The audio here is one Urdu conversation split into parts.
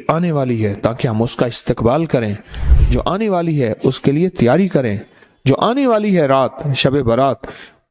آنے والی ہے تاکہ ہم اس کا استقبال کریں، جو آنے والی ہے اس کے لیے تیاری کریں، جو آنے والی ہے رات شب برات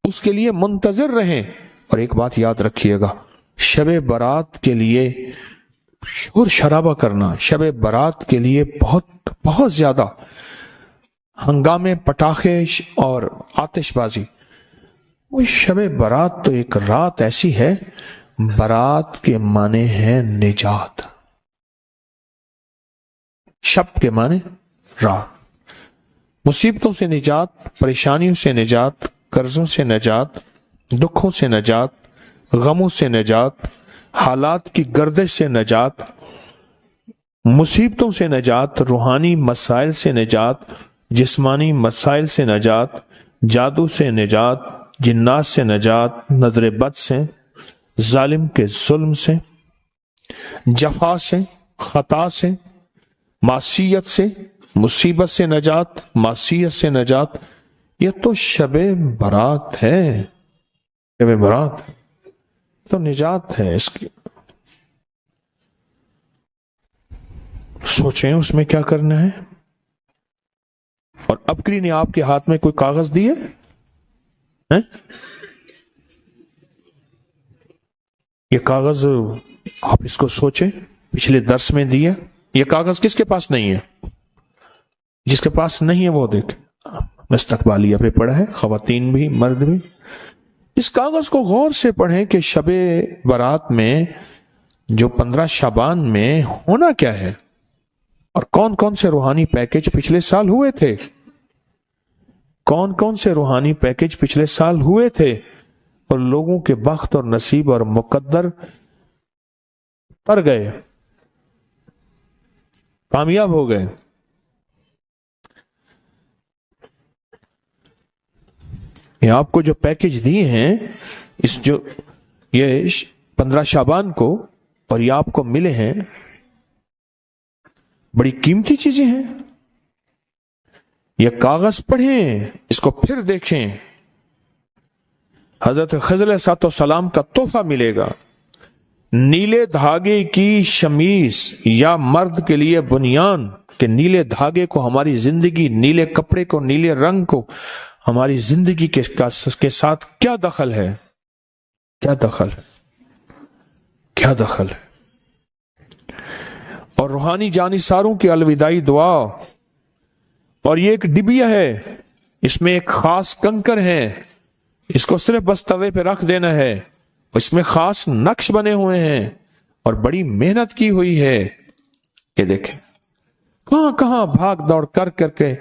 اس کے لیے منتظر رہیں۔ اور ایک بات یاد رکھیے گا، شب برات کے لیے شور شرابہ کرنا، شب برات کے لیے بہت بہت زیادہ ہنگامے، پٹاخے اور آتش بازی، وہ شب برات تو ایک رات ایسی ہے، برات کے معنی ہے نجات، شب کے معنی رات، مصیبتوں سے نجات، پریشانیوں سے نجات، قرضوں سے نجات، دکھوں سے نجات، غموں سے نجات، حالات کی گردش سے نجات، مصیبتوں سے نجات، روحانی مسائل سے نجات، جسمانی مسائل سے نجات، جادو سے نجات، جنات سے نجات، نظر بد سے، ظالم کے ظلم سے، جفا سے، خطا سے، معصیت سے، مصیبت سے نجات، معصیت سے نجات۔ یہ تو شب برات ہے، شب برات تو نجات ہے اس کی۔ سوچیں اس میں کیا کرنا ہے۔ اور ابکری نے آپ کے ہاتھ میں کوئی کاغذ دیے ہیں؟ یہ کاغذ آپ اس کو سوچیں، پچھلے درس میں دیے، یہ کاغذ کس کے پاس نہیں ہے؟ جس کے پاس نہیں ہے وہ دیکھ، مستقبالیہ پہ پڑھا ہے، خواتین بھی مرد بھی۔ اس کاغذ کو غور سے پڑھیں کہ شب برات میں جو 15 شعبان میں ہونا کیا ہے، اور کون کون سے روحانی پیکج پچھلے سال ہوئے تھے، کون کون سے روحانی پیکج پچھلے سال ہوئے تھے، اور لوگوں کے بخت اور نصیب اور مقدر پر گئے، کامیاب ہو گئے۔ یہ آپ کو جو پیکج دیے ہیں، یہ 15 شعبان کو، اور یہ آپ کو ملے ہیں، بڑی قیمتی چیزیں ہیں۔ یہ کاغذ پڑھیں، اس کو پھر دیکھیں، حضرت خضر علیہ السلام کا تحفہ ملے گا، نیلے دھاگے کی شمیز یا مرد کے لیے بنیان، کہ نیلے دھاگے کو ہماری زندگی، نیلے کپڑے کو، نیلے رنگ کو ہماری زندگی کے ساتھ کیا دخل ہے، کیا دخل ہے، کیا دخل ہے۔ اور روحانی جانثاروں کی الوداعی دعا، اور یہ ایک ڈبیا ہے، اس میں ایک خاص کنکر ہے، اس کو صرف بس توے پہ رکھ دینا ہے، اس میں خاص نقش بنے ہوئے ہیں اور بڑی محنت کی ہوئی ہے۔ یہ دیکھیں کہاں کہاں بھاگ دوڑ کر کے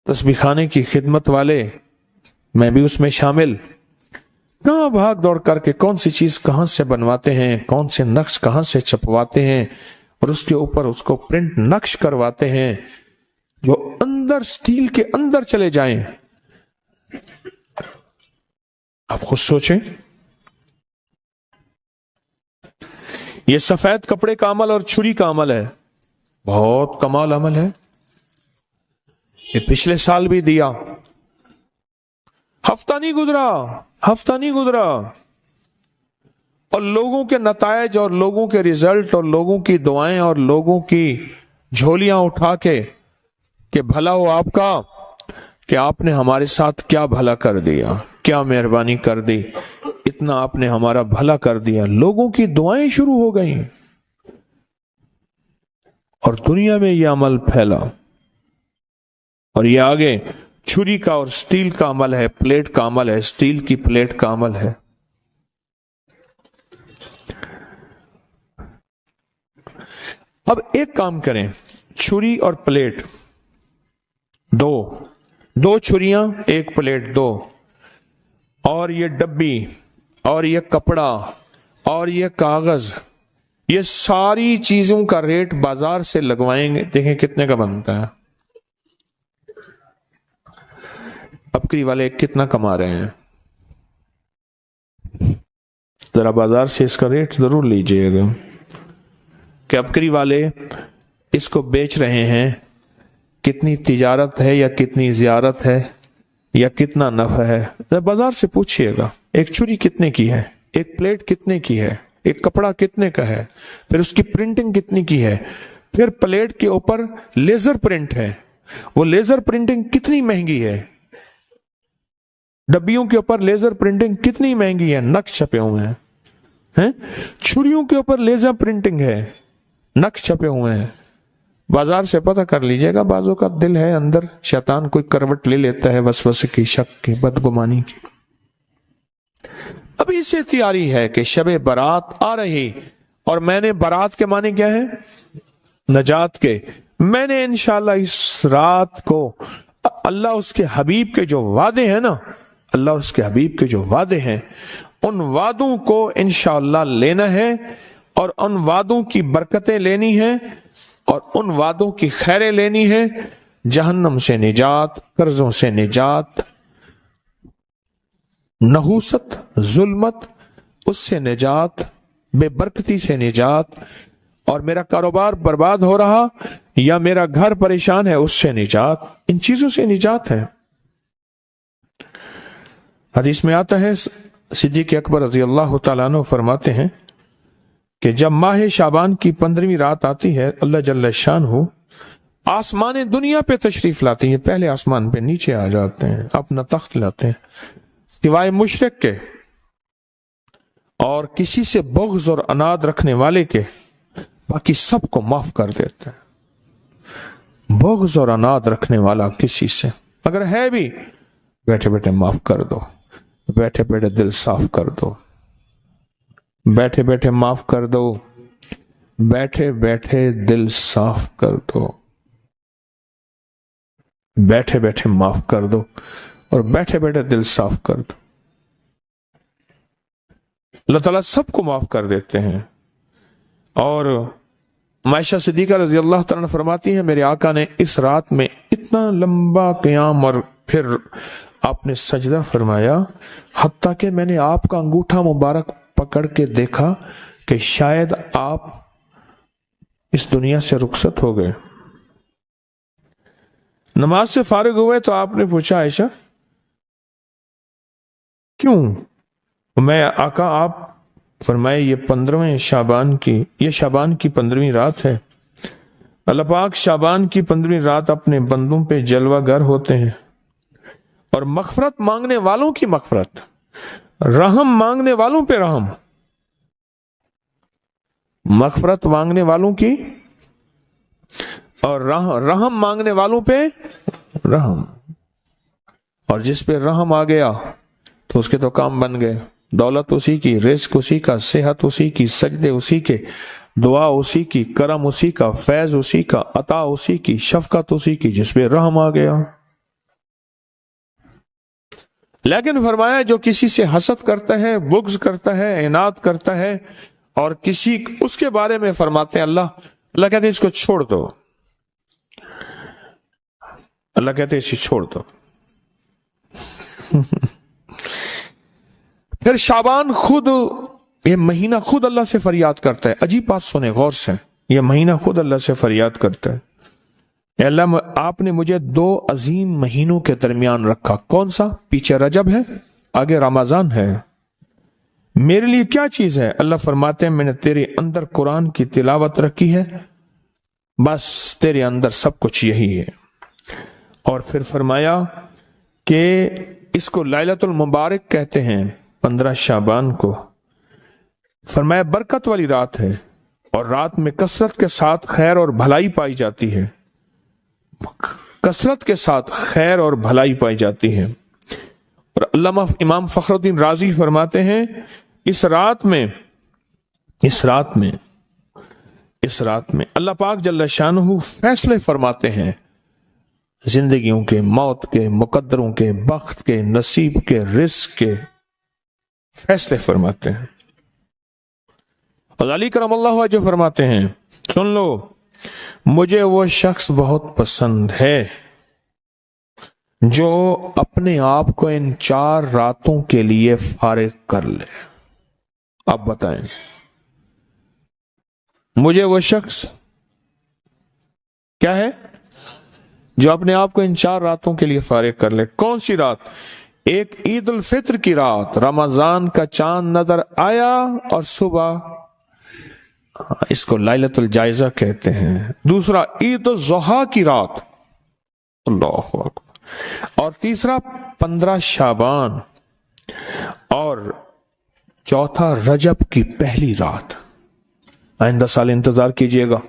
تسبیح خانے کی خدمت والے، میں بھی اس میں شامل، کہاں بھاگ دوڑ کر کے کون سی چیز کہاں سے بنواتے ہیں، کون سے نقش کہاں سے چھپواتے ہیں، اور اس کے اوپر اس کو پرنٹ نقش کرواتے ہیں جو اندر سٹیل کے اندر چلے جائیں۔ آپ خود سوچیں، یہ سفید کپڑے کا عمل اور چھری کا عمل ہے، بہت کمال عمل ہے۔ یہ پچھلے سال بھی دیا، ہفتہ نہیں گزرا، اور لوگوں کے نتائج اور لوگوں کے ریزلٹ اور لوگوں کی دعائیں اور لوگوں کی جھولیاں اٹھا کے کہ بھلا ہو آپ کا، کہ آپ نے ہمارے ساتھ کیا بھلا کر دیا، کیا مہربانی کر دی، اتنا آپ نے ہمارا بھلا کر دیا۔ لوگوں کی دعائیں شروع ہو گئیں اور دنیا میں یہ عمل پھیلا، اور یہ آگے چھری کا اور سٹیل کا عمل ہے، پلیٹ کا عمل ہے، سٹیل کی پلیٹ کا عمل ہے۔ اب ایک کام کریں، چھری اور پلیٹ دو چھریاں، ایک پلیٹ، دو، اور یہ ڈبی اور یہ کپڑا اور یہ کاغذ، یہ ساری چیزوں کا ریٹ بازار سے لگوائیں گے، دیکھیں کتنے کا بنتا ہے۔ ابکری والے کتنا کما رہے ہیں، ذرا بازار سے اس کا ریٹ ضرور لیجئے گا، کہ ابکری والے اس کو بیچ رہے ہیں، کتنی تجارت ہے یا کتنی زیارت ہے یا کتنا نفع ہے، ذرا بازار سے پوچھئے گا۔ ایک چھری کتنے کی ہے، ایک پلیٹ کتنے کی ہے، ایک کپڑا کتنے کا ہے، پھر اس کی پرنٹنگ کتنی کی ہے، پھر پلیٹ کے اوپر لیزر پرنٹ ہے، وہ لیزر پرنٹنگ کتنی مہنگی ہے، ڈبیوں کے اوپر لیزر پرنٹنگ کتنی مہنگی ہے، نقش چھپے ہوئے ہیں، چھریوں کے اوپر لیزر پرنٹنگ ہے، نقش چھپے ہوئے ہیں، بازار سے پتہ کر لیجئے گا، بعضوں کا دل ہے اندر شیطان کوئی کروٹ لے لیتا ہے وسوسے کی، شک کی، بدگمانی کی۔ ابھی سے تیاری ہے کہ شب برات آ رہی، اور میں نے برات کے معنی کیا ہے؟ نجات کے۔ میں نے انشاءاللہ اس رات کو اللہ اس کے حبیب کے جو وعدے ہیں نا، اللہ اس کے حبیب کے جو وعدے ہیں، ان وعدوں کو انشاءاللہ لینا ہے، اور ان وعدوں کی برکتیں لینی ہیں، اور ان وعدوں کی خیریں لینی ہیں، جہنم سے نجات، قرضوں سے نجات، نحوست، ظلمت، اس سے نجات، بے برکتی سے نجات، اور میرا کاروبار برباد ہو رہا یا میرا گھر پریشان ہے اس سے نجات، ان چیزوں سے نجات ہے۔ حدیث میں آتا ہے، صدیق اکبر رضی اللہ تعالیٰ عنہ فرماتے ہیں کہ جب ماہ شعبان کی 15ویں رات آتی ہے، اللہ جل شانہ آسمان دنیا پہ تشریف لاتے ہیں، پہلے آسمان پہ نیچے آ جاتے ہیں، اپنا تخت لاتے ہیں، سوائے مشرک کے اور کسی سے بغض اور عناد رکھنے والے کے، باقی سب کو معاف کر دیتے ہیں۔ بغض اور عناد رکھنے والا کسی سے اگر ہے بھی، بیٹھے بیٹھے معاف کر دو، بیٹھے بیٹھے دل صاف کر دو، بیٹھے بیٹھے معاف کر دو، بیٹھے بیٹھے دل صاف کر دو، بیٹھے بیٹھے معاف کر دو، اور بیٹھے بیٹھے دل صاف کر دو۔ اللہ تعالیٰ سب کو معاف کر دیتے ہیں۔ اور عائشہ صدیقہ رضی اللہ تعالیٰ فرماتی ہیں، میرے آقا نے اس رات میں اتنا لمبا قیام اور پھر آپ نے سجدہ فرمایا، حتیٰ کہ میں نے آپ کا انگوٹھا مبارک پکڑ کے دیکھا کہ شاید آپ اس دنیا سے رخصت ہو گئے۔ نماز سے فارغ ہوئے تو آپ نے پوچھا، عائشہ کیوں؟ میں آقا، آپ فرمائے یہ 15ویں شعبان کی، یہ شعبان کی 15ویں رات ہے، اللہ پاک شعبان کی 15ویں رات اپنے بندوں پہ جلوہ گر ہوتے ہیں، اور مغفرت مانگنے والوں کی مغفرت، رحم مانگنے والوں پہ رحم، مغفرت مانگنے والوں کی اور رحم مانگنے والوں پہ رحم، اور جس پہ رحم آ گیا تو اس کے تو کام بن گئے، دولت اسی کی، رزق اسی کا، صحت اسی کی، سجدے اسی کے، دعا اسی کی، کرم اسی کا، فیض اسی کا، عطا اسی کی، شفقت اسی کی، جس پہ رحم آ گیا۔ لیکن فرمایا جو کسی سے حسد کرتا ہے، بغض کرتا ہے، عناد کرتا ہے، اور کسی اس کے بارے میں فرماتے ہیں اللہ کہتے ہیں اس کو چھوڑ دو، اللہ کہتے ہیں اسے چھوڑ دو۔ پھر شعبان خود، یہ مہینہ خود اللہ سے فریاد کرتا ہے، عجیب بات سنیں غور سے، یہ مہینہ خود اللہ سے فریاد کرتا ہے، اے اللہ آپ نے مجھے 2 عظیم مہینوں کے درمیان رکھا، کون سا؟ پیچھے رجب ہے، آگے رمضان ہے، میرے لیے کیا چیز ہے؟ اللہ فرماتے ہیں میں نے تیرے اندر قرآن کی تلاوت رکھی ہے، بس تیرے اندر سب کچھ یہی ہے۔ اور پھر فرمایا کہ اس کو لیلۃ المبارک کہتے ہیں، 15 شعبان کو، فرمایا برکت والی رات ہے، اور رات میں کثرت کے ساتھ خیر اور بھلائی پائی جاتی ہے، کثرت کے ساتھ خیر اور بھلائی پائی جاتی ہے۔ اور علامہ امام فخر الدین رازی فرماتے ہیں اس رات میں اللہ پاک جل شانہ فیصلے فرماتے ہیں، زندگیوں کے، موت کے، مقدروں کے، بخت کے، نصیب کے، رزق کے فیصلے فرماتے ہیں۔ اور علی کرم اللہ وجہ فرماتے ہیں، سن لو، مجھے وہ شخص بہت پسند ہے جو اپنے آپ کو ان 4 راتوں کے لیے فارغ کر لے۔ آپ بتائیں، مجھے وہ شخص کیا ہے جو اپنے آپ کو ان 4 راتوں کے لیے فارغ کر لے؟ کون سی رات؟ ایک عید الفطر کی رات رمضان کا چاند نظر آیا اور صبح، اس کو لیلۃ الجائزہ کہتے ہیں، دوسرا عید الضحیٰ کی رات، اللہ اکبر، اور تیسرا 15 شعبان، اور چوتھا رجب کی پہلی رات۔ آئندہ سال انتظار کیجئے گا،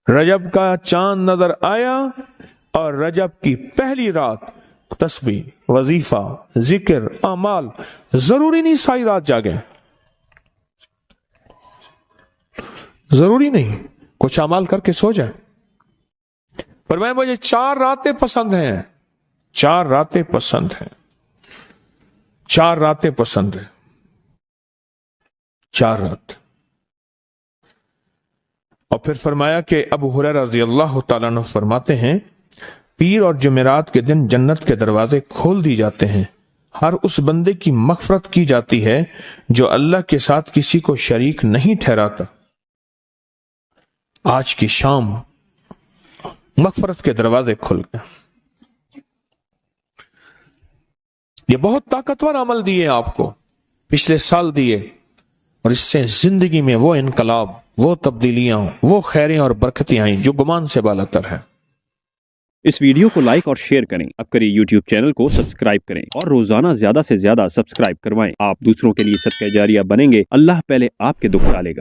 رجب کا چاند نظر آیا اور رجب کی پہلی رات تسبیح، وظیفہ، ذکر، اعمال، ضروری نہیں ساری رات جاگیں، ضروری نہیں کچھ اعمال کر کے سو جائیں، پر مجھے 4 راتیں پسند ہیں، 4 راتیں پسند ہیں، 4 راتیں پسند ہیں، 4 رات۔ اور پھر فرمایا کہ ابو ہریرہ رضی اللہ تعالیٰ عنہ فرماتے ہیں پیر اور جمعرات کے دن جنت کے دروازے کھول دی جاتے ہیں، ہر اس بندے کی مغفرت کی جاتی ہے جو اللہ کے ساتھ کسی کو شریک نہیں ٹھہراتا۔ آج کی شام مغفرت کے دروازے کھل گئے۔ یہ بہت طاقتور عمل دیے آپ کو، پچھلے سال دیے، اور اس سے زندگی میں وہ انقلاب، وہ تبدیلیاں، وہ خیریں اور برکتیں آئیں جو گمان سے بالاتر ہے۔ اس ویڈیو کو لائک اور شیئر کریں، اب کریں یوٹیوب چینل کو سبسکرائب کریں اور روزانہ زیادہ سے زیادہ سبسکرائب کروائیں۔ آپ دوسروں کے لیے صدقہ جاریہ بنیں گے، اللہ پہلے آپ کے دکھ ٹالے گا۔